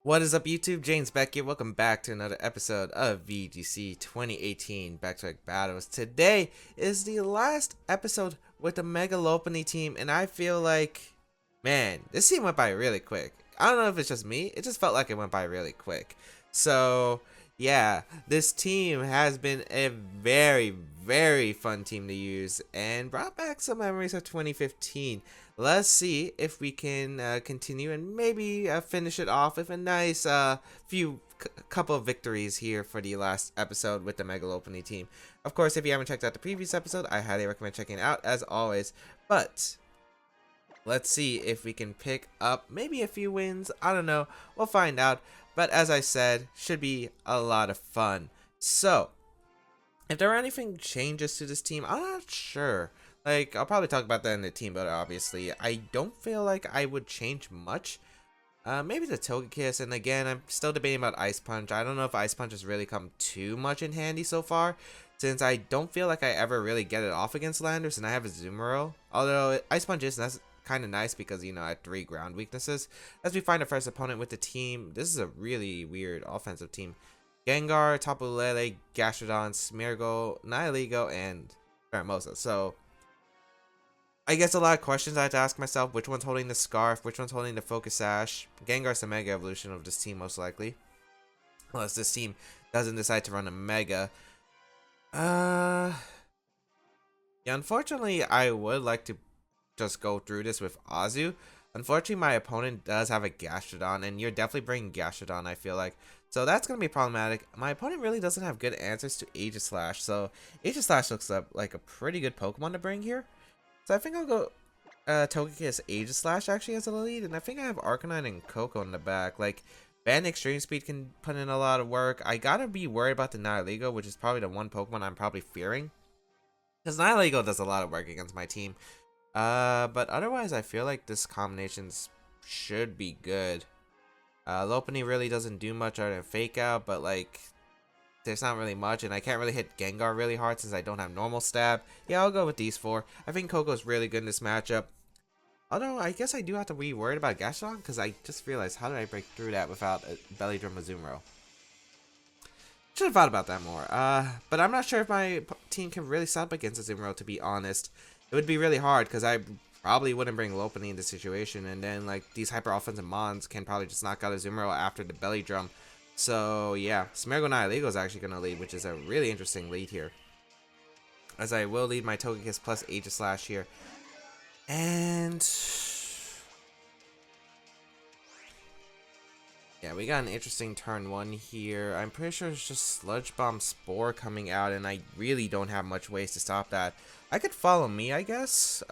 What is up, YouTube? James Baek here. Welcome back to another episode of VGC 2018 Back Battles. Today is the last episode with the Mega Lopunny team, and I feel like, man, this team went by really quick. I don't know if it's just me, it just felt like it went by really quick. So, yeah, this team has been a very fun team to use and brought back some memories of 2015. Let's see if we can continue and maybe finish it off with a nice couple of victories here for the last episode with the Mega Lopunny team. Of course, if you haven't checked out the previous episode, I highly recommend checking it out as always. But let's see if we can pick up maybe a few wins. I don't know. We'll find out. But as I said, should be a lot of fun. So, if there are anything changes to this team, I'm not sure. Like, I'll probably talk about that in the team builder, obviously. I don't feel like I would change much. Maybe the Togekiss, and again, I'm still debating about Ice Punch. I don't know if Ice Punch has really come too much in handy so far, since I don't feel like I ever really get it off against Landers, and I have a Azumarill. Although, Ice Punch is kind of nice because, you know, I have 3 ground weaknesses. As we find our first opponent with the team, this is a really weird offensive team. Gengar, Tapu Fini, Gastrodon, Smeargle, Nihilego, and Pheromosa. So, I guess a lot of questions I have to ask myself. Which one's holding the Scarf? Which one's holding the Focus Sash? Gengar's the Mega Evolution of this team, most likely. Unless this team doesn't decide to run a Mega. Yeah, unfortunately, I would like to just go through this with Azu. Unfortunately, my opponent does have a Gastrodon, and you're definitely bringing Gastrodon, I feel like. So that's going to be problematic. My opponent really doesn't have good answers to Aegislash, so Aegislash looks like a pretty good Pokemon to bring here. So I think I'll go Togekiss Aegislash actually as a lead, and I think I have Arcanine and Coco in the back. Like, Band Extreme Speed can put in a lot of work. I gotta be worried about the Nihilego, which is probably the one Pokemon I'm probably fearing. Because Nihilego does a lot of work against my team. But otherwise I feel like this combination should be good. Lopunny really doesn't do much other than Fake Out, but like, there's not really much, and I can't really hit Gengar really hard since I don't have normal stab. Yeah, I'll go with these 4. I think Coco's really good in this matchup. Although, I guess I do have to be worried about Gastrodon, because I just realized, how did I break through that without a Belly Drum Azumarill? Should have thought about that more. But I'm not sure if my team can really set up against Azumarill, to be honest. It would be really hard, because I probably wouldn't bring Lopunny in this situation, and then, like, these hyper offensive Mons can probably just knock out Azumarill after the Belly Drum. So, yeah, Smeargle Nihilego is actually going to lead, which is a really interesting lead here. As I will lead my Togekiss plus Aegislash here. And yeah, we got an interesting turn 1 here. I'm pretty sure it's just Sludge Bomb Spore coming out, and I really don't have much ways to stop that. I could follow me, I guess.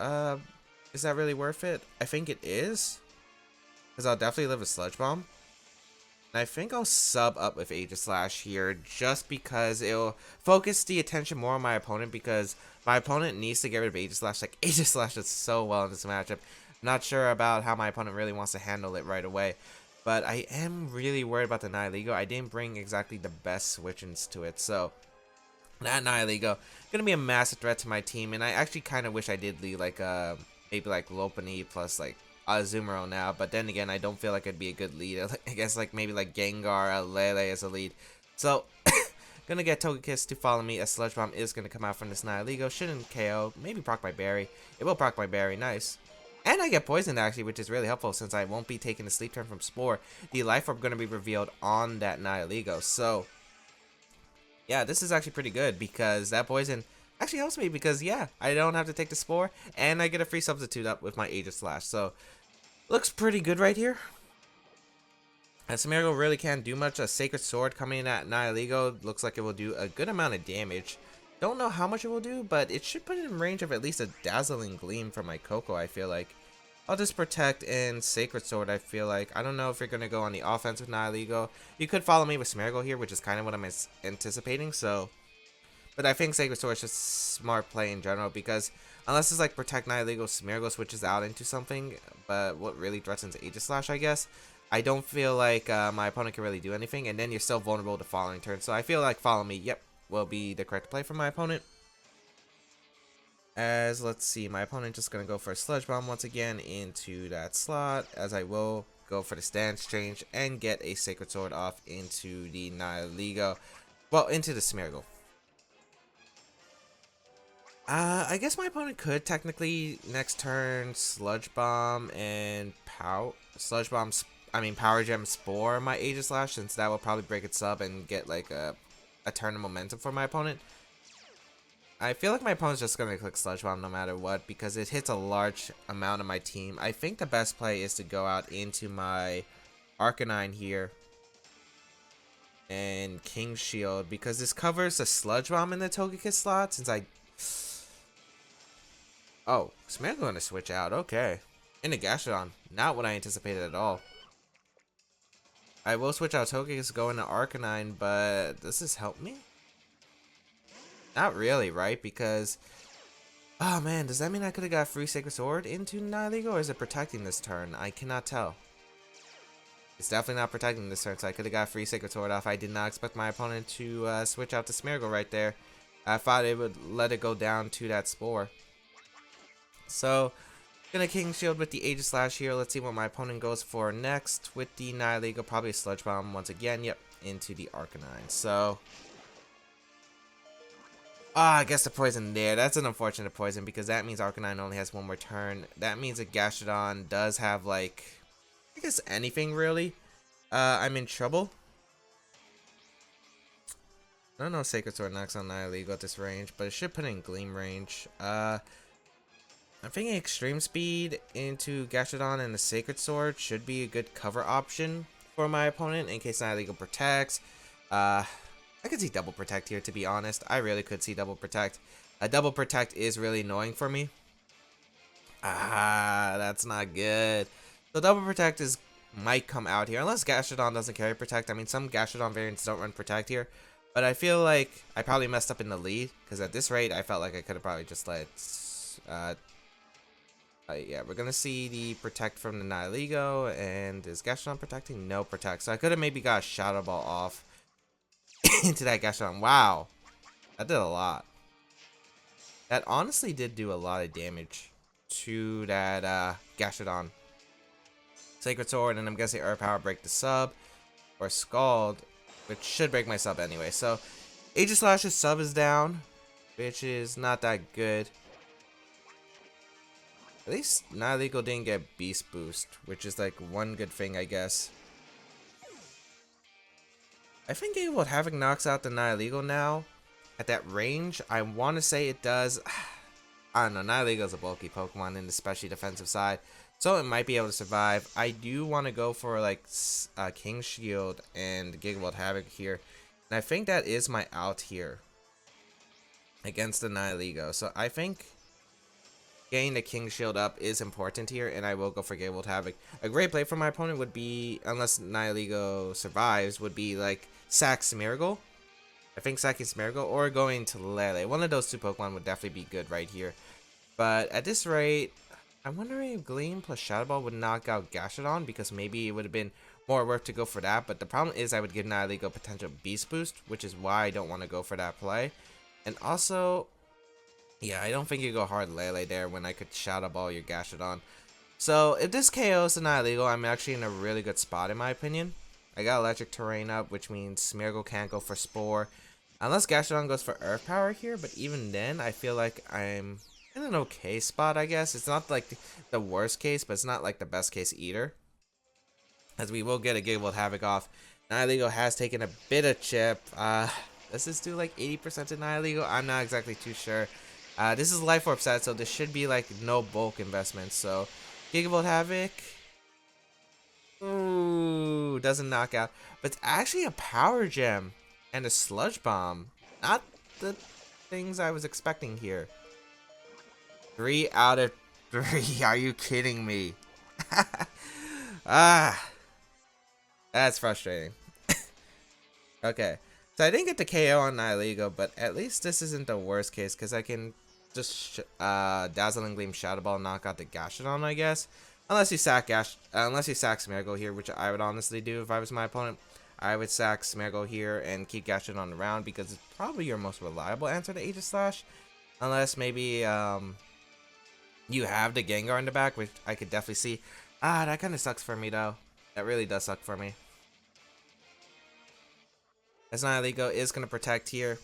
Is that really worth it? I think it is, because I'll definitely live a Sludge Bomb. And I think I'll sub up with Aegislash here, just because it'll focus the attention more on my opponent, because my opponent needs to get rid of Aegislash. Like, Aegislash does so well in this matchup. Not sure about how my opponent really wants to handle it right away. But I am really worried about the Nihilego. I didn't bring exactly the best switch-ins to it, so that Nihilego gonna be a massive threat to my team. And I actually kind of wish I did lead like maybe like Lopunny plus like Azumarill now, but then again, I don't feel like it'd be a good lead. I guess like maybe like Gengar, Lele as a lead. So, gonna get Togekiss to follow me. A Sludge Bomb is gonna come out from this Nihilego. Shouldn't KO. Maybe proc my berry. It will proc my berry. Nice. And I get poisoned actually, which is really helpful since I won't be taking the Sleep Turn from Spore. The Life Orb gonna be revealed on that Nihilego. So, yeah, this is actually pretty good because that poison actually helps me because, yeah, I don't have to take the Spore and I get a free substitute up with my Aegislash. So, looks pretty good right here. And Smeargle really can't do much. A Sacred Sword coming in at Nihilego looks like it will do a good amount of damage. Don't know how much it will do, but it should put it in range of at least a Dazzling Gleam from my Coco, I feel like. I'll just Protect and Sacred Sword, I feel like. I don't know if you're going to go on the offense with Nihilego. You could follow me with Smeargle here, which is kind of what I'm anticipating, so. But I think Sacred Sword is just smart play in general, because unless it's like Protect Nihilego, Smeargle switches out into something, but what really threatens Aegislash, I guess. I don't feel like my opponent can really do anything, and then you're still vulnerable to following turns. So I feel like Follow Me, yep, will be the correct play for my opponent. As, let's see, my opponent just going to go for a Sludge Bomb once again into that slot, as I will go for the stance change and get a Sacred Sword off into the Nihilego. Well, into the Smeargle. I guess my opponent could technically next turn Sludge Bomb and Power Gem Spore my Aegislash, since that will probably break its sub and get like a turn of momentum for my opponent. I feel like my opponent's just gonna click Sludge Bomb no matter what because it hits a large amount of my team. I think the best play is to go out into my Arcanine here and King Shield because this covers the Sludge Bomb in the Togekiss slot since I. Oh, Smeargle gonna switch out. Okay. Into Gastrodon. Not what I anticipated at all. I will switch out Togekiss, go into Arcanine, but does this help me? Not really, right? Because, oh man, does that mean I could have got free Sacred Sword into Nihilego, or is it protecting this turn? I cannot tell. It's definitely not protecting this turn, so I could have got free Sacred Sword off. I did not expect my opponent to switch out to Smeargle right there. I thought it would let it go down to that Spore. So, gonna King Shield with the Aegislash here. Let's see what my opponent goes for next with the Nihilego. Probably a Sludge Bomb once again. Yep, into the Arcanine. So, I guess the poison there. That's an unfortunate poison because that means Arcanine only has one more turn. That means that Gastrodon does have like, I guess anything really. I'm in trouble. I don't know if Sacred Sword knocks on Nihilego at this range, but it should put it in Gleam range. I'm thinking Extreme Speed into Gastrodon and the Sacred Sword should be a good cover option for my opponent in case Nihilego protects. I could see Double Protect here, to be honest. I really could see Double Protect. Double Protect is really annoying for me. That's not good. So Double Protect might come out here, unless Gastrodon doesn't carry Protect. I mean, some Gastrodon variants don't run Protect here. But I feel like I probably messed up in the lead, because at this rate, I felt like I could have probably just let yeah, we're gonna see the Protect from the Nihilego, and is Gastrodon protecting? No Protect. So I could have maybe got a Shadow Ball off into that Gastrodon. Wow, that did a lot. That honestly did do a lot of damage to that Gastrodon. Sacred Sword, and I'm guessing Earth Power break the sub, or Scald, which should break my sub anyway. So Aegislash's sub is down, which is not that good. At least Nihilego didn't get Beast Boost, which is like one good thing, I guess. I think Able Havoc knocks out the Nihilego now. At that range, I want to say it does. I don't know, Nihilego's a bulky Pokemon in the specially defensive side, so it might be able to survive. I do want to go for like King Shield and Gigabolt Havoc here. And I think that is my out here against the Nihilego. So I think getting the King Shield up is important here, and I will go for Gigabolt Havoc. A great play for my opponent would be, unless Nihilego survives, would be like Sack Smeargle. I think sacking Smeargle or going to Lele. One of those two Pokemon would definitely be good right here. But at this rate, I'm wondering if Gleam plus Shadow Ball would knock out Gastrodon, because maybe it would have been more worth to go for that. But the problem is I would give Nihilego potential Beast Boost, which is why I don't want to go for that play. And also, yeah, I don't think you go hard Lele there when I could Shadow Ball your Gastrodon. So if this KOs the Nihilego, I'm actually in a really good spot in my opinion. I got Electric Terrain up, which means Smeargle can't go for Spore. Unless Gastrodon goes for Earth Power here, but even then, I feel like I'm in an okay spot, I guess. It's not like the worst case, but it's not like the best case either. As we will get a Gigabolt Havoc off. Nihilego has taken a bit of chip. Does this do like 80% to Nihilego? I'm not exactly too sure. This is Life Orb set, so this should be like no bulk investment. So, Gigabolt Havoc. Ooh, doesn't knock out. But it's actually a Power Gem and a Sludge Bomb. Not the things I was expecting here. 3 out of 3. Are you kidding me? That's frustrating. Okay. So I didn't get the KO on Nihilego, but at least this isn't the worst case, because I can just Dazzling Gleam Shadow Ball knock out the Gastrodon, I guess. Unless you sack Smeargle here, which I would honestly do if I was my opponent. I would sack Smeargle here and keep Gastrodon around, because it's probably your most reliable answer to Aegislash. Unless maybe you have the Gengar in the back, which I could definitely see. That kind of sucks for me though. That really does suck for me. As Nihilego is going to protect here.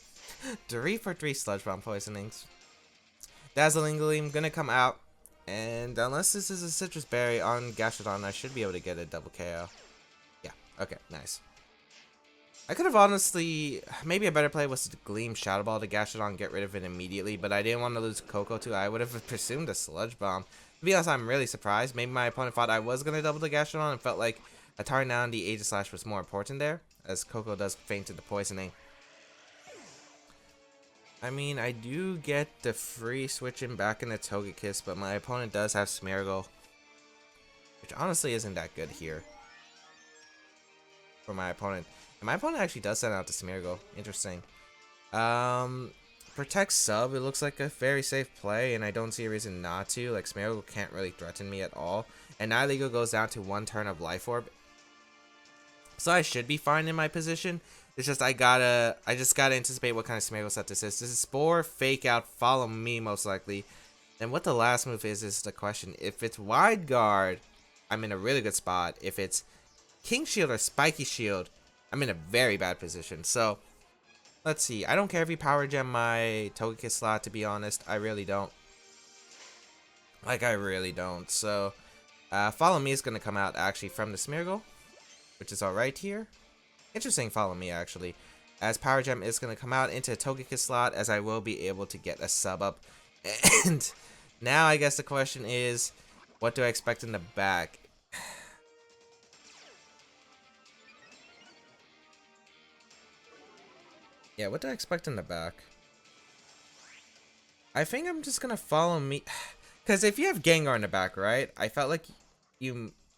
3 for 3 Sludge Bomb poisonings. Dazzling Gleam going to come out. And unless this is a Citrus Berry on Gastrodon, I should be able to get a double KO. Yeah, okay, nice. I could have honestly, maybe a better play was to Gleam Shadow Ball to Gastrodon and get rid of it immediately, but I didn't want to lose Coco too. I would have presumed a Sludge Bomb. To be honest, I'm really surprised. Maybe my opponent thought I was going to double the Gastrodon and felt like a target down the Aegislash was more important there, as Coco does faint to the poisoning. I mean, I do get the free switching back into Togekiss, but my opponent does have Smeargle, which honestly isn't that good here for my opponent. And my opponent actually does send out the Smeargle. Interesting. Protect Sub, it looks like a very safe play, and I don't see a reason not to. Like, Smeargle can't really threaten me at all. And Nihilego goes down to 1 turn of Life Orb. So I should be fine in my position. It's just I just gotta anticipate what kind of Smeargle set this is. This is Spore, Fake Out, Follow Me most likely. And what the last move is the question. If it's Wide Guard, I'm in a really good spot. If it's King Shield or Spiky Shield, I'm in a very bad position. So let's see. I don't care if you Power Gem my Togekiss slot, to be honest. I really don't. Like, I really don't. So Follow Me is gonna come out actually from the Smeargle, which is alright here. Interesting Follow Me, actually, as Power Gem is going to come out into a Togekiss slot, as I will be able to get a sub up. And now I guess the question is, what do I expect in the back? Yeah, what do I expect in the back? I think I'm just going to Follow Me, because if you have Gengar in the back, right, I felt like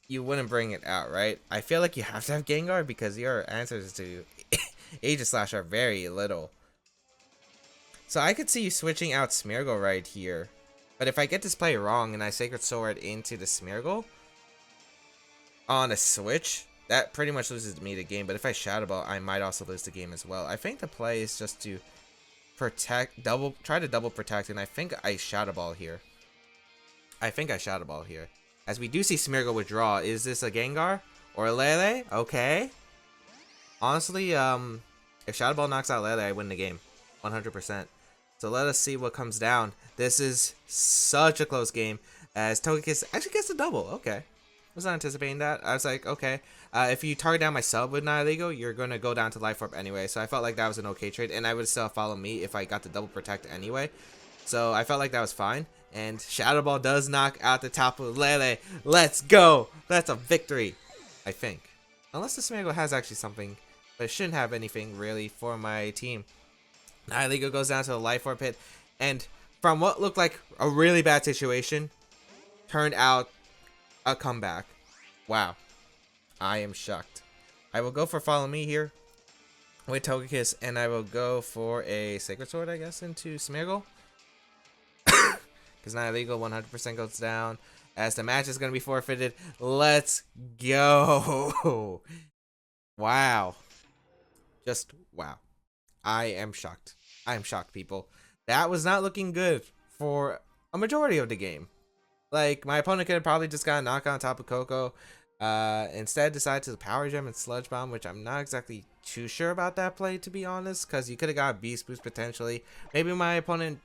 you wouldn't bring it out, right? I feel like you have to have Gengar because your answers to Aegislash are very little. So I could see you switching out Smeargle right here. But if I get this play wrong and I Sacred Sword into the Smeargle on a switch, that pretty much loses me the game. But if I Shadow Ball, I might also lose the game as well. I think the play is just to protect, try to double protect, and I think I Shadow Ball here. As we do see Smeargle withdraw. Is this a Gengar or a Lele? Okay. Honestly, if Shadow Ball knocks out Lele, I win the game. 100%. So let us see what comes down. This is such a close game, as Togekiss actually gets a double. Okay. Was not anticipating that. I was like, okay. If you target down my sub with Nihilego, you're going to go down to Life Orb anyway. So I felt like that was an okay trade, and I would still Follow Me if I got the double protect anyway. So I felt like that was fine. And Shadow Ball does knock out the Tapu Lele. Let's go. That's a victory, I think. Unless the Smeargle has actually something, but it shouldn't have anything really for my team. Nihilego goes down to the Life Orb pit, and from what looked like a really bad situation, turned out a comeback. Wow. I am shocked. I will go for Follow Me here with Togekiss, and I will go for a Sacred Sword, I guess, into Smeargle. Because Nihilego 100% goes down, as the match is going to be forfeited. Let's go. Wow. Just wow. I am shocked. I am shocked, people. That was not looking good for a majority of the game. Like, my opponent could have probably just got a knock on top of Coco. Instead, decided to Power Gem and Sludge Bomb, which I'm not exactly too sure about that play, to be honest. Because you could have got a Beast Boost potentially. Maybe my opponent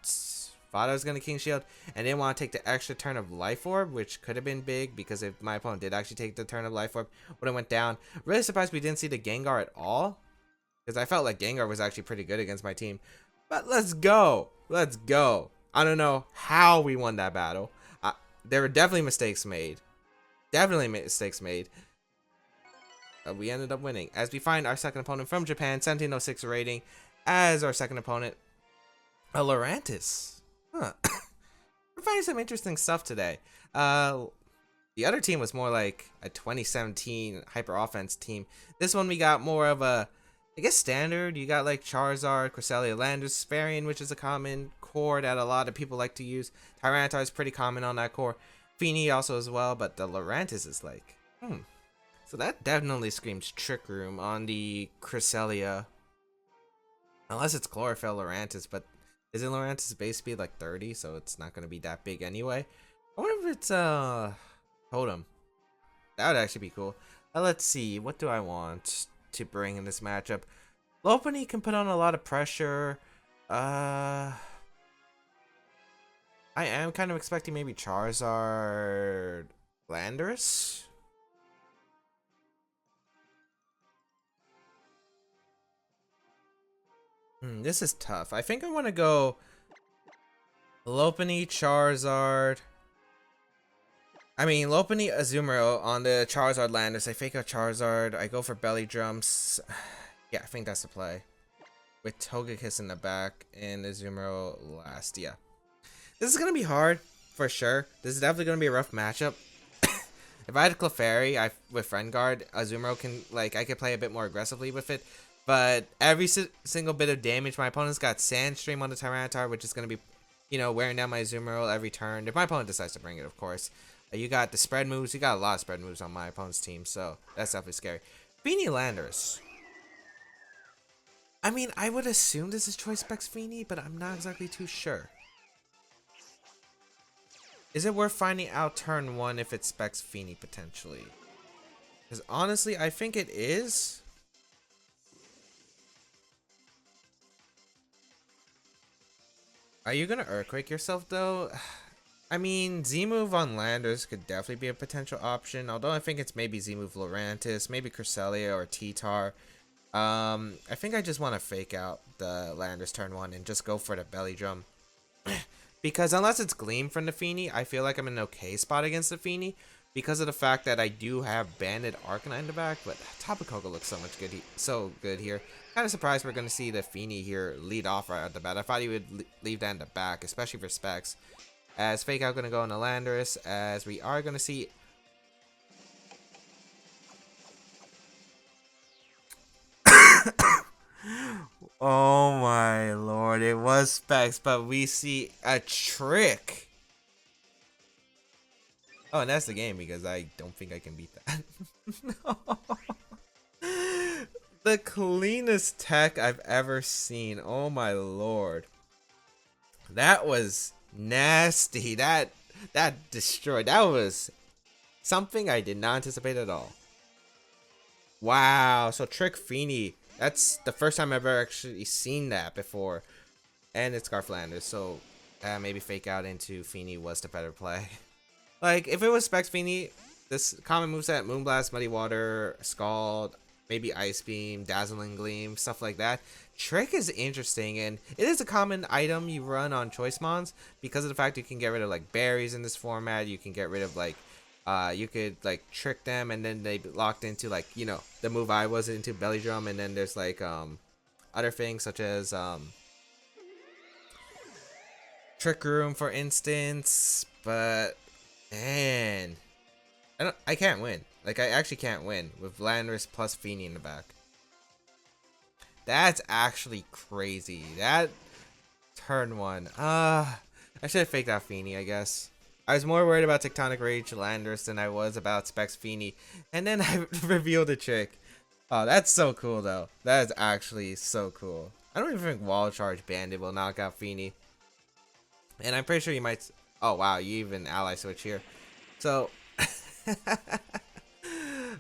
thought I was going to King Shield and didn't want to take the extra turn of Life Orb, which could have been big, because if my opponent did actually take the turn of Life Orb, would have went down. Really surprised we didn't see the Gengar at all, because I felt like Gengar was actually pretty good against my team. But let's go. Let's go. I don't know how we won that battle. There were definitely mistakes made. Definitely mistakes made. We ended up winning, as we find our second opponent from Japan, 1706 rating, as our second opponent, a Lurantis. Huh. We're finding some interesting stuff today. The other team was more like a 2017 Hyper Offense team. This one we got more of a, I guess, standard. You got like Charizard, Cresselia, Landorus, Fairies, which is a common core that a lot of people like to use. Tyranitar is pretty common on that core. Fini also as well, but the Lurantis is like, So that definitely screams Trick Room on the Cresselia. Unless it's Chlorophyll Lurantis, but isn't Lurantis base speed like 30, so it's not going to be that big anyway? I wonder if it's Totem. That would actually be cool. Let's see. What do I want to bring in this matchup? Lopunny can put on a lot of pressure. I am kind of expecting maybe Charizard, Landorus. This is tough. I think I want to go Lopunny, Charizard. I mean, Lopunny, Azumarill on the Charizard Landorus. I fake out Charizard. I go for belly jumps. Yeah, I think that's the play. With Togekiss in the back and Azumarill last. Yeah. This is going to be hard for sure. This is definitely going to be a rough matchup. If I had Clefairy with Friend Guard, Azumarill can, like, I could play a bit more aggressively with it. But every single bit of damage, my opponent's got Sandstream on the Tyranitar, which is going to be, you know, wearing down my Azumarill every turn. If my opponent decides to bring it, of course. You got the spread moves. You got a lot of spread moves on my opponent's team, so that's definitely scary. Fini Landorus. I mean, I would assume this is Choice Specs Fini, but I'm not exactly too sure. Is it worth finding out turn 1 if it specs Fini potentially? Because honestly, I think it is. Are you gonna Earthquake yourself though? I mean, Z-Move on Landers could definitely be a potential option, although I think it's maybe Z-Move Lurantis, maybe Cresselia or T-Tar. I think I just want to fake out the Landers turn 1 and just go for the Belly Drum. Because unless it's Gleam from the Fini, I feel like I'm in an okay spot against the Fini. Because of the fact that I do have Banded Arcanine in the back, but Tapu Koko looks so much good, so good here. Kind of surprised we're going to see the Fini here lead off right at the bat. I thought he would leave that in the back, especially for specs. As Fake Out going to go into Landorus, as we are going to see... Oh my lord, it was specs, but we see a trick. Oh, and that's the game because I don't think I can beat that. No. The cleanest tech I've ever seen. Oh my lord. That was nasty. That destroyed. That was something I did not anticipate at all. Wow. So Trick Fini. That's the first time I've ever actually seen that before. And it's Scarflander. So maybe Fake Out into Fini was the better play. Like, if it was Specs Fini, this common moveset, Moonblast, Muddy Water, Scald, maybe Ice Beam, Dazzling Gleam, stuff like that. Trick is interesting, and it is a common item you run on Choice Mons because of the fact you can get rid of, like, berries in this format. You can get rid of, like, you could, like, trick them, and then they locked into, like, you know, the move I was into, Belly Drum, and then there's, like, other things such as, Trick Room, for instance, but... Man, I can't win. Like, I actually can't win with Landorus plus Fini in the back. That's actually crazy. That turn 1. I should have faked out Fini, I guess. I was more worried about Tectonic Rage Landorus than I was about Specs Fini. And then I revealed the trick. Oh, that's so cool, though. That is actually so cool. I don't even think Wall Charge Bandit will knock out Fini. And I'm pretty sure you might... Oh, wow, you even ally switch here. So,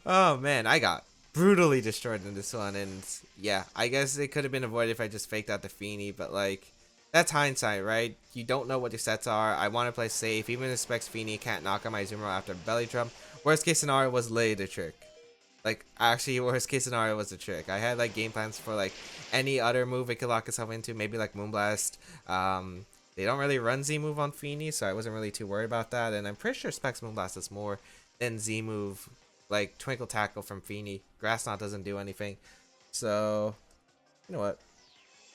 oh, man, I got brutally destroyed in this one. And, yeah, I guess it could have been avoided if I just faked out the Fini. But, like, that's hindsight, right? You don't know what your sets are. I want to play safe. Even if Specs Fini can't knock out my Azumarill after Belly Drum. Worst case scenario was lay the trick. Like, actually, worst case scenario was the trick. I had, like, game plans for, like, any other move it could lock itself into. Maybe, like, Moonblast. They don't really run Z-Move on Fini, so I wasn't really too worried about that. And I'm pretty sure Specs Moonblast is more than Z-Move, like Twinkle Tackle from Fini. Grass Knot doesn't do anything. So, you know what?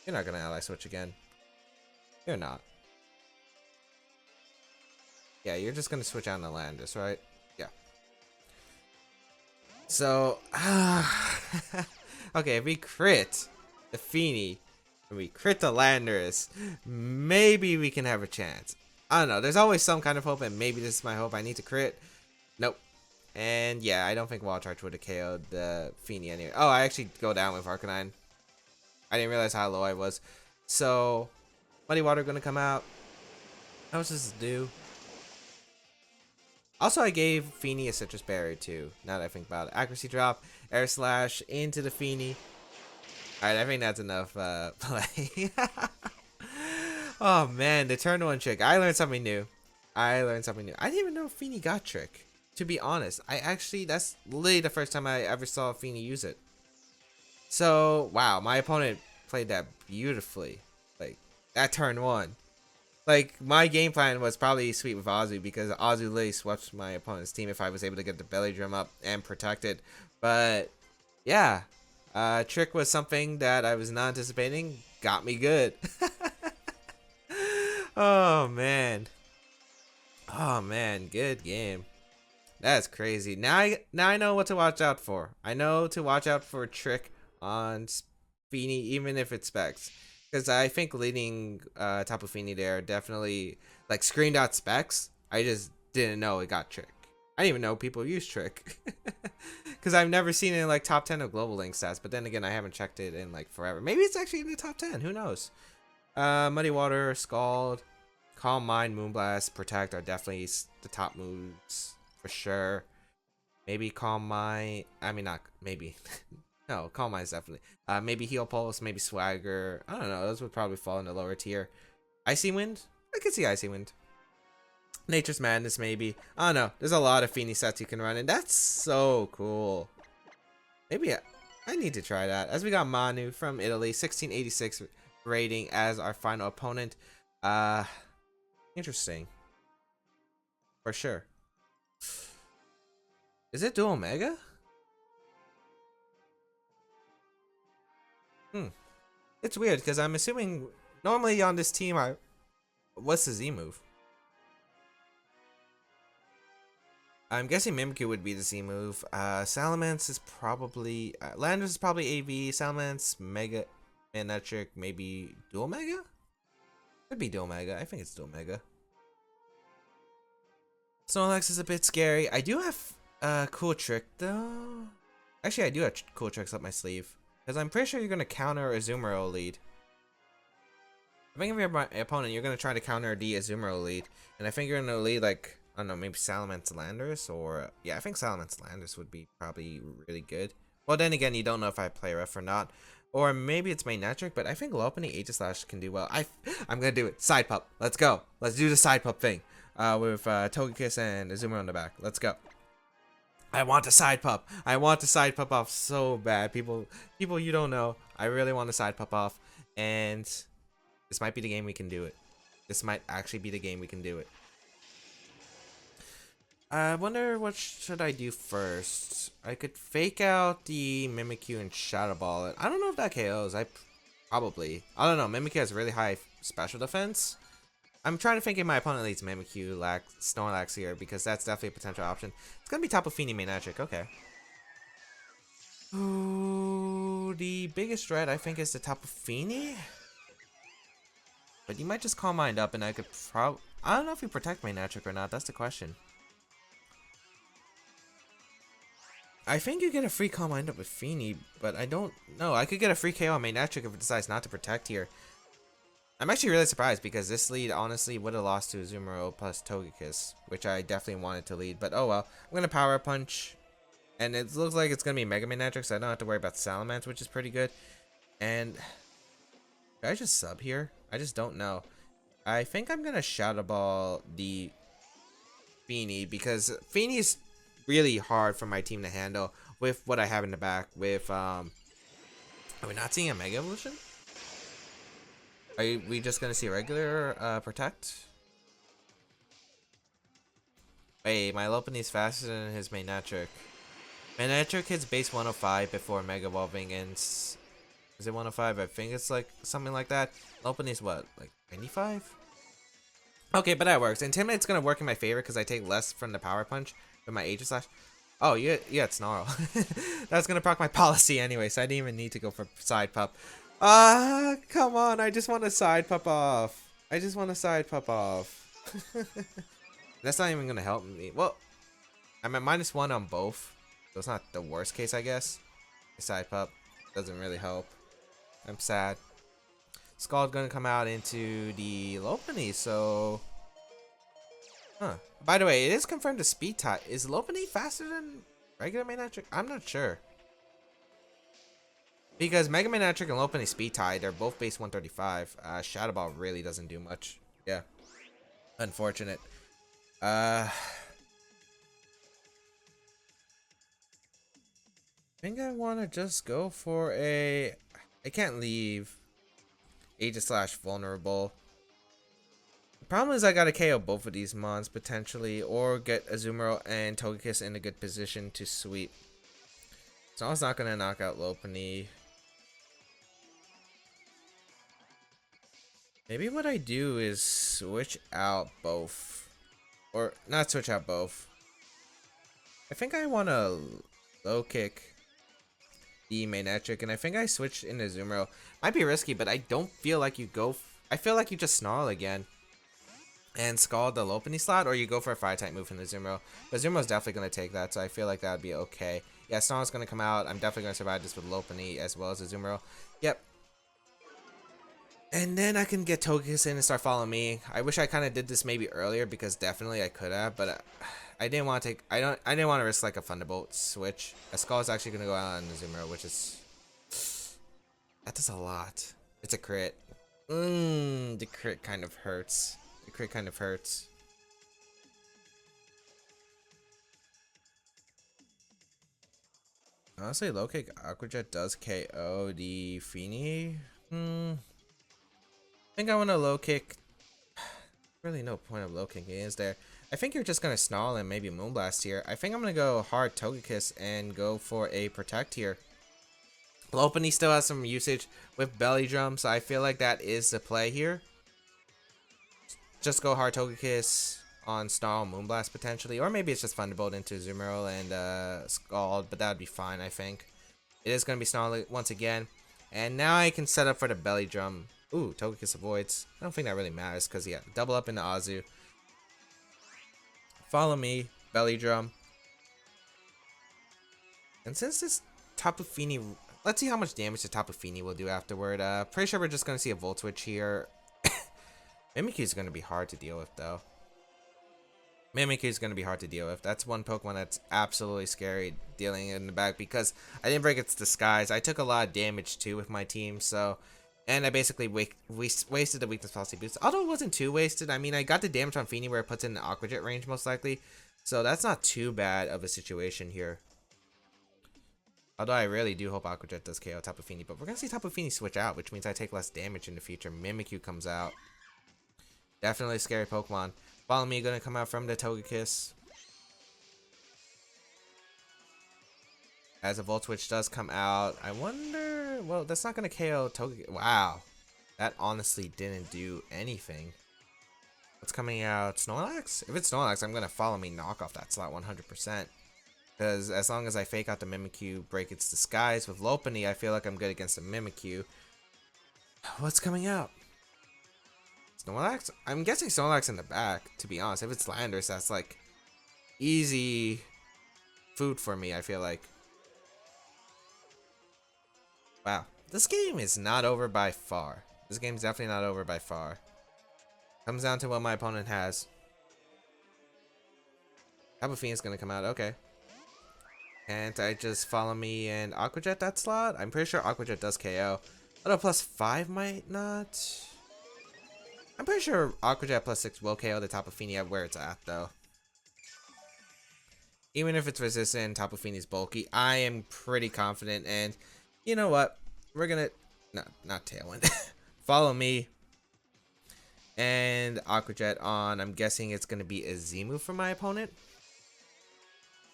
You're not going to ally switch again. You're not. Yeah, you're just going to switch out on the Landis, right? Yeah. So, okay, if we crit the Fini, and we crit the Landorus, maybe we can have a chance. I don't know. There's always some kind of hope, and maybe this is my hope. I need to crit. Nope. And yeah, I don't think Wall Charge would have KO'd the Fini anyway. Oh, I actually go down with Arcanine. I didn't realize how low I was. So, Muddy Water gonna come out. How much does this do? Also, I gave Fini a citrus berry too. Now that I think about it. Accuracy drop, air slash into the Fini. Alright, I think that's enough play. Oh man, the turn one trick. I learned something new. I didn't even know Fini got trick. To be honest, that's literally the first time I ever saw Fini use it. So, wow, my opponent played that beautifully. Like, that turn one. Like, my game plan was probably sweet with Azu because Azu literally swept my opponent's team if I was able to get the belly drum up and protect it. But, yeah. Trick was something that I was not anticipating. Got me good. Oh, man. Oh, man. Good game. That's crazy. Now I know what to watch out for. I know to watch out for Trick on Fini, even if it's specs. Because I think leading Tapu Fini there definitely, like, screened out specs. I just didn't know it got Trick. I didn't even know people use Trick. Because I've never seen it in, like, top 10 of Global Link stats. But then again, I haven't checked it in, like, forever. Maybe it's actually in the top 10. Who knows? Muddy Water, Scald, Calm Mind, Moonblast, Protect are definitely the top moves. For sure. Maybe Calm Mind. I mean, not maybe. No, Calm Mind is definitely. Maybe Heal Pulse, maybe Swagger. I don't know. Those would probably fall in the lower tier. Icy Wind? I could see Icy Wind. Nature's Madness, maybe. I don't know. There's a lot of Fini sets you can run, and that's so cool. Maybe I need to try that. As we got Manu from Italy, 1686 rating as our final opponent. Interesting. For sure. Is it Dual Mega? It's weird because I'm assuming normally on this team what's the Z move? I'm guessing Mimikyu would be the Z move. Salamence is probably Landers is probably AV. Salamence, Mega, Manectric, maybe Dual Mega? Could be Dual Mega. I think it's Dual Mega. Snorlax is a bit scary. I do have a cool trick though. Actually, I do have cool tricks up my sleeve. Because I'm pretty sure you're going to counter a Azumarill lead. I think if you're my opponent, you're going to try to counter the Azumarill lead. And I think you're going to lead like, I don't know, maybe Salamence Landorus or... Yeah, I think Salamence Landorus would be probably really good. Well, then again, you don't know if I play rough or not. Or maybe it's Manectric, but I think Lopunny Aegislash can do well. I'm going to do it. Side Pup. Let's go. Let's do the Side Pup thing. With Togekiss and Azumarill in the back. Let's go. I want a side pup. I want the side pup off so bad. People you don't know. I really want a side pup off. And this might be the game we can do it. This might actually be the game we can do it. I wonder what should I do first. I could fake out the Mimikyu and Shadow Ball it. I don't know if that KOs. I don't know. Mimikyu has really high special defense. I'm trying to think if my opponent leads Mimikyu, Snorlax here, because that's definitely a potential option. It's going to be Tapu Fini Manectric, okay. Ooh, the biggest threat I think is the Tapu Fini. But you might just Calm Mind up and I could I don't know if you protect Manectric or not, that's the question. I think you get a free Calm Mind up with Fini, but I don't know. I could get a free KO on Manectric if it decides not to protect here. I'm actually really surprised because this lead honestly would have lost to Azumarill plus Togekiss, which I definitely wanted to lead, but oh well. I'm going to Power Punch, and it looks like it's going to be Mega Manectric, so I don't have to worry about Salamence, which is pretty good. And, should I just sub here? I just don't know. I think I'm going to Shadow Ball the Fini, because Fini is really hard for my team to handle with what I have in the back, with, are we not seeing a Mega Evolution? Are we just gonna see regular protect? Wait, my Lopunny's faster than his Manectric. Manectric hits base 105 before Mega Evolving ends. Is it 105? I think it's like something like that. Lopunny's what, like 95? Okay, but that works. Intimidate's gonna work in my favor because I take less from the Power Punch with my Aegislash. Oh, you had Snarl. That's gonna proc my policy anyway, so I didn't even need to go for Side Pup. Come on, I just want a Side Pup off. I just want a Side Pup off. That's not even gonna help me. Well, I'm at -1 on both, so it's not the worst case, I guess. The Side Pup doesn't really help. I'm sad. Scald gonna come out into the Lopunny, so Huh. By the way, it is confirmed the speed tie. Is Lopunny faster than regular Manectric? I'm not sure. Because Mega Manectric and Lopunny speed tie, they're both base 135. Shadow Ball really doesn't do much. Yeah. Unfortunate. I think I want to just go for a... I can't leave Aegis Slash vulnerable. The problem is I gotta KO both of these mons potentially, or get Azumarill and Togekiss in a good position to sweep. So I was not gonna knock out Lopunny. Maybe what I do is switch out both. Or not switch out both. I think I want to low kick the Manectric, and I think I switch into Azumarill. Might be risky, but I don't feel like you go... I feel like you just Snarl again and Scald the Lopunny slot, or you go for a Fire type move from the Azumarill. But Azumarill's definitely going to take that, so I feel like that would be okay. Yeah, Snarl's going to come out. I'm definitely going to survive this with Lopunny as well as Azumarill. Yep. And then I can get Togekiss in and start following me. I wish I kind of did this maybe earlier, because definitely I could have, but I didn't want to take... I didn't want to risk like a Thunderbolt switch. A Skull is actually going to go out on Azumarill, which is... That does a lot. It's a crit. The crit kind of hurts. The crit kind of hurts. Honestly, low kick Aqua Jet does KO the Fini. I think I want to low kick. Really, no point of low kicking, is there? I think you're just gonna Snarl and maybe Moonblast here. I think I'm gonna go hard Togekiss and go for a Protect here. Lopunny still has some usage with Belly Drum, so I feel like that is the play here. Just go hard Togekiss on Snarl, Moonblast potentially, or maybe it's just Thunderbolt into Azumarill and Scald, but that would be fine. I think it is gonna be Snarl once again, and now I can set up for the Belly Drum. Ooh, Togekiss avoids. I don't think that really matters because yeah, double up into Azu. Follow me, Belly Drum. And since this Tapu Fini, let's see how much damage the Tapu Fini will do afterward. Pretty sure we're just gonna see a Volt Switch here. Mimikyu is gonna be hard to deal with though. Mimikyu is gonna be hard to deal with. That's one Pokemon that's absolutely scary dealing in the back because I didn't break its disguise. I took a lot of damage too with my team, so. And I basically wasted the weakness policy boost. Although it wasn't too wasted. I mean, I got the damage on Fini where it puts in the Aqua Jet range most likely. So that's not too bad of a situation here. Although I really do hope Aqua Jet does KO Tapu Fini. But we're going to see Tapu Fini switch out, which means I take less damage in the future. Mimikyu comes out. Definitely a scary Pokemon. Follow me, going to come out from the Togekiss. As a Volt Switch does come out, I wonder... Well, that's not going to KO Togekiss. Wow. That honestly didn't do anything. What's coming out? Snorlax? If it's Snorlax, I'm going to follow me knock off that slot 100%. Because as long as I fake out the Mimikyu, break its disguise with Lopunny, I feel like I'm good against the Mimikyu. What's coming out? Snorlax? I'm guessing Snorlax in the back, to be honest. If it's Landorus, that's like easy food for me, I feel like. Wow, this game is not over by far. This game's definitely not over by far. Comes down to what my opponent has. Tapu Fini is gonna come out, okay. Can't I just follow me and Aqua Jet that slot? I'm pretty sure Aqua Jet does KO. Although +5 might not. I'm pretty sure Aqua Jet +6 will KO the Tapu Fini at where it's at though. Even if it's resistant, Tapu Fini's bulky. I am pretty confident, and you know what? We're gonna not Tailwind. Follow me and Aqua Jet on. I'm guessing it's gonna be a Z move for my opponent.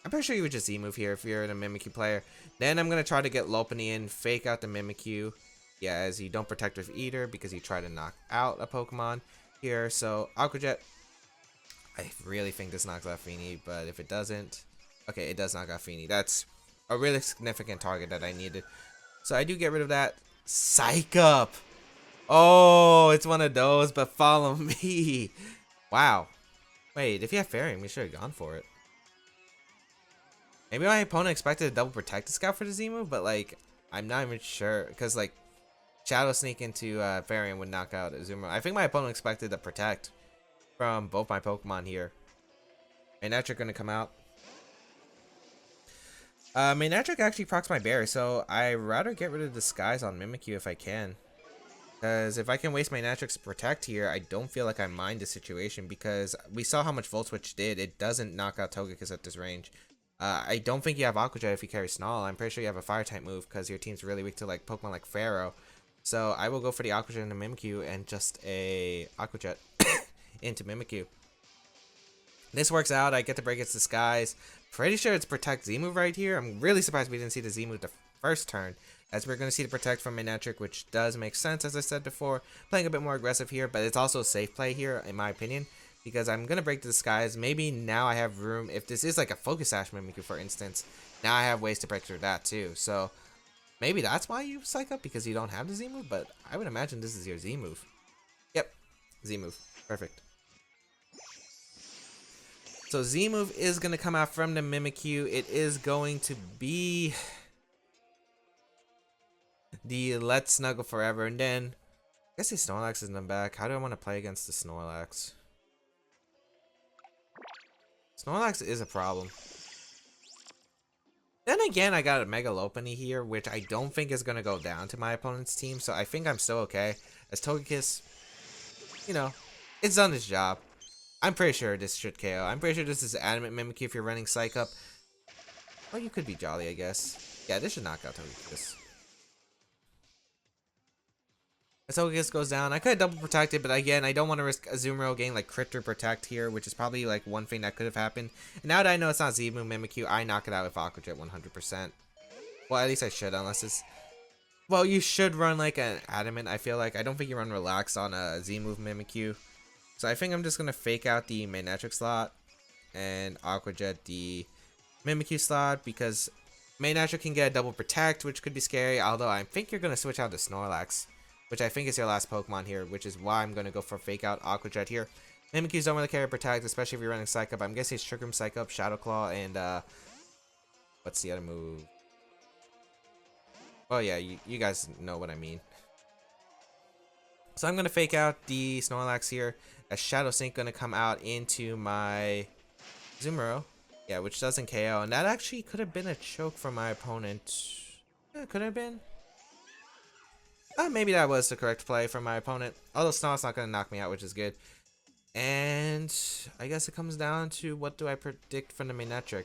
I'm pretty sure you would just Z move here if you're a Mimikyu player. Then I'm gonna try to get Lopunny in, fake out the Mimikyu. Yeah, as you don't protect with Eater because you try to knock out a Pokemon here. So Aqua Jet, I really think this knocks out Fini, but if it doesn't, okay, it does knock out Fini. That's a really significant target that I needed. So I do get rid of that. Psych up! Oh, it's one of those, but follow me. Wow. Wait, if you have Fairy, we should have gone for it. Maybe my opponent expected a double Protect the Scout for the Z move, but like, I'm not even sure. Because like, Shadow Sneak into Fairy would knock out Azumarill. I think my opponent expected a Protect from both my Pokemon here. Manectric gonna come out. Manectric actually procs my bear, so I rather get rid of Disguise on Mimikyu if I can. Because if I can waste my Manectric's Protect here, I don't feel like I mind the situation, because we saw how much Volt Switch did. It doesn't knock out Togekiss at this range. I don't think you have Aqua Jet if you carry Snarl. I'm pretty sure you have a Fire type move because your team's really weak to like Pokemon like Pharaoh. So I will go for the Aqua Jet into Mimikyu and just a Aqua Jet into Mimikyu. This works out. I get to break its Disguise. Pretty sure it's Protect Z move right here. I'm really surprised we didn't see the Z move the first turn, as we're going to see the Protect from Manectric, which does make sense, as I said before. Playing a bit more aggressive here, but it's also a safe play here, in my opinion, because I'm going to break the Disguise. Maybe now I have room, if this is like a Focus Sash Mimikyu, for instance, now I have ways to break through that too. So maybe that's why you Psych Up, because you don't have the Z move, but I would imagine this is your Z move. Yep, Z move. Perfect. So Z move is going to come out from the Mimikyu. It is going to be the Let's Snuggle Forever. And then, I guess the Snorlax isn't back. How do I want to play against the Snorlax? Snorlax is a problem. Then again, I got a Mega Lopunny here, which I don't think is going to go down to my opponent's team. So I think I'm still okay. As Togekiss, you know, it's done its job. I'm pretty sure this should KO. I'm pretty sure this is Adamant Mimikyu if you're running Psych Up. Well, you could be Jolly, I guess. Yeah, this should knock out Togekiss. As Togekiss goes down, I could have double protected, but again, I don't want to risk Azumarill getting like Crit or Protect here, which is probably like one thing that could have happened. And now that I know it's not Z-Move Mimikyu, I knock it out with Aqua Jet 100%. Well, at least I should, unless it's... Well, you should run like an Adamant, I feel like. I don't think you run Relax on a Z-Move Mimikyu. So I think I'm just going to fake out the Manectric slot and Aqua Jet the Mimikyu slot, because Manectric can get a double Protect, which could be scary, although I think you're going to switch out to Snorlax, which I think is your last Pokemon here, which is why I'm going to go for fake out Aqua Jet here. Mimikyus don't really carry Protect, especially if you're running Psych Up. I'm guessing it's Trick Room, Psych Up, Shadow Claw, and what's the other move? Oh yeah, you guys know what I mean. So I'm going to fake out the Snorlax here. A Shadow Sink going to come out into my Azumarill. Yeah, which doesn't KO. And that actually could have been a choke for my opponent. Yeah, could have been. Maybe that was the correct play from my opponent. Although Snorlax's not going to knock me out, which is good. And I guess it comes down to what do I predict from the Manectric.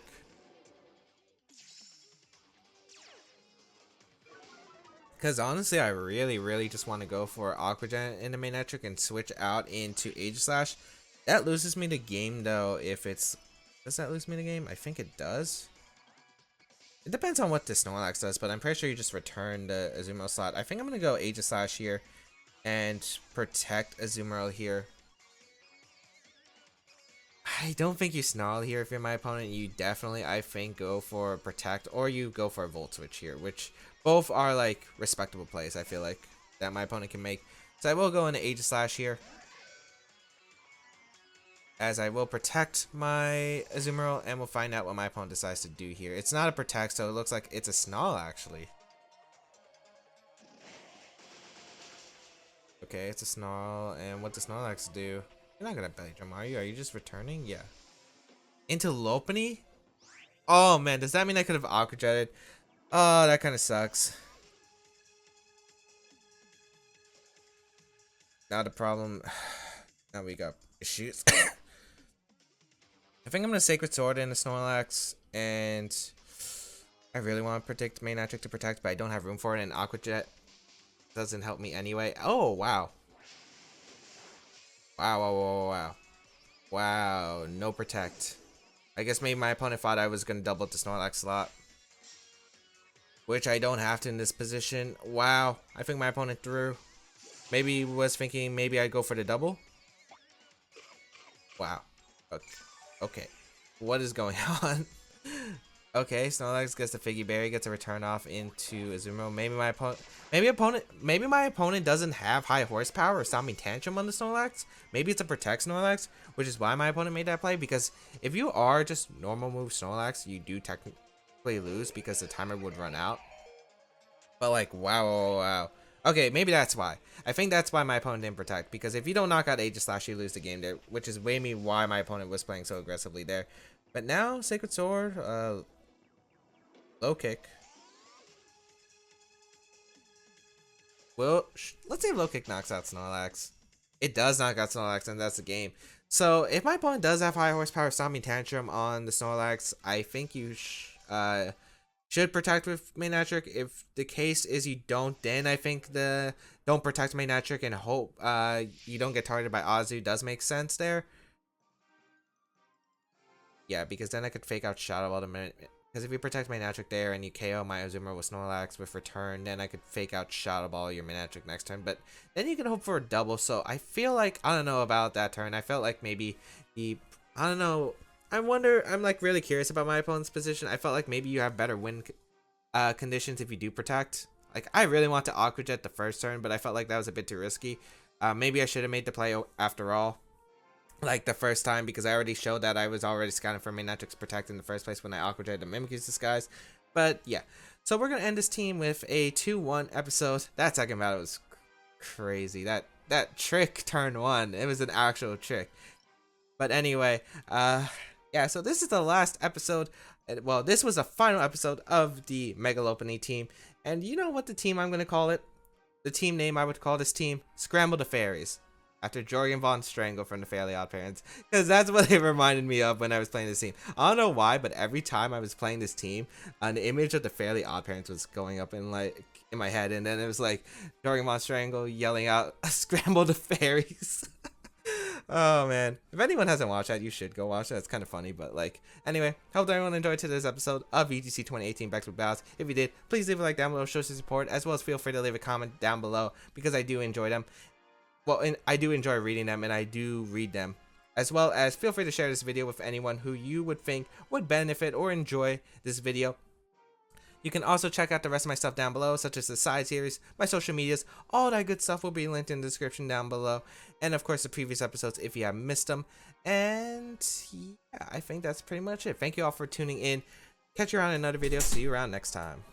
Because honestly, I really just want to go for Aqua Jet in the Manectric and switch out into Aegislash. That loses me the game though. If it's... Does that lose me the game? I think it does. It depends on what the Snorlax does, but I'm pretty sure you just return the Azumarill slot. I think I'm going to go Aegislash here and protect Azumarill here. I don't think you Snarl here if you're my opponent. You definitely, I think, go for Protect, or you go for a Volt Switch here, which both are like respectable plays, I feel like, that my opponent can make. So I will go into Aegislash here, as I will protect my Azumarill, and we'll find out what my opponent decides to do here. It's not a Protect, so it looks like it's a Snarl, actually. Okay, it's a Snarl, and what does Snorlax do? You're not gonna belly drum, are you? Are you just returning? Yeah. Into Lopunny? Oh man, does that mean I could have Aqua Jetted? Oh, that kind of sucks. Not a problem. Now we got issues. I think I'm gonna Sacred Sword into Snorlax, and I really want to predict Manectric to protect, but I don't have room for it, and Aqua Jet doesn't help me anyway. Oh wow. Wow, no Protect. I guess maybe my opponent thought I was going to double up the Snorlax slot, which I don't have to in this position. Wow, I think my opponent threw. Maybe was thinking maybe I'd go for the double. Wow. Okay. What is going on? Okay, Snorlax gets the Figgy Berry, gets a return off into Azumarill. Maybe my opponent doesn't have high horsepower or Stomping Tantrum on the Snorlax. Maybe it's a Protect Snorlax, which is why my opponent made that play. Because if you are just normal move Snorlax, you do technically lose because the timer would run out. But like, wow. Okay, maybe that's why. I think that's why my opponent didn't protect, because if you don't knock out Aegislash, you lose the game there, which is maybe why my opponent was playing so aggressively there. But now, Sacred Sword, low kick. Well, let's see if low kick knocks out Snorlax. It does knock out Snorlax, and that's the game. So, if my opponent does have high horsepower Stomping Tantrum on the Snorlax, I think you should protect with Mainatric. If the case is you don't, then I think the don't protect Mainatric and hope you don't get targeted by Azu does make sense there. Yeah, because then I could fake out Shadow Ball the minute. Because if you protect Mainatric there and you KO my Azumarill with Snorlax with return, then I could fake out Shadow Ball your Mainatric next turn. But then you can hope for a double. So I feel like, I don't know about that turn. I felt like maybe I don't know. I wonder, I'm like really curious about my opponent's position. I felt like maybe you have better win conditions if you do protect. Like, I really want to Aqua Jet the first turn, but I felt like that was a bit too risky. Maybe I should have made the play after all, like the first time, because I already showed that I was already scouting for Mainatric's protect in the first place when I Aqua Jetted the Mimikyu's Disguise. But yeah, so we're gonna end this team with a 2-1 episode. That second battle was crazy. That trick turn 1, it was an actual trick. But anyway, yeah, so this is the last episode. Well, this was the final episode of the Mega Lopunny team. And you know what the team I'm going to call it? The team name I would call this team? Scramble the Fairies. After Jorgen von Strangle from the Fairly Odd Parents. Because that's what it reminded me of when I was playing this team. I don't know why, but every time I was playing this team, an image of the Fairly Odd Parents was going up in my head. And then it was like Jorgen von Strangle yelling out, Scramble the Fairies. Oh man, if anyone hasn't watched that, you should go watch it. It's kind of funny, but like, anyway, hope everyone enjoyed today's episode of VGC 2018 Back Battles. If you did, please leave a like down below, show some support, as well as feel free to leave a comment down below, because I do enjoy them. Well, and I do enjoy reading them, and I do read them. As well as feel free to share this video with anyone who you would think would benefit or enjoy this video. You can also check out the rest of my stuff down below, such as the side series, my social medias, all that good stuff will be linked in the description down below. And of course, the previous episodes if you have missed them. And yeah, I think that's pretty much it. Thank you all for tuning in. Catch you around in another video. See you around next time.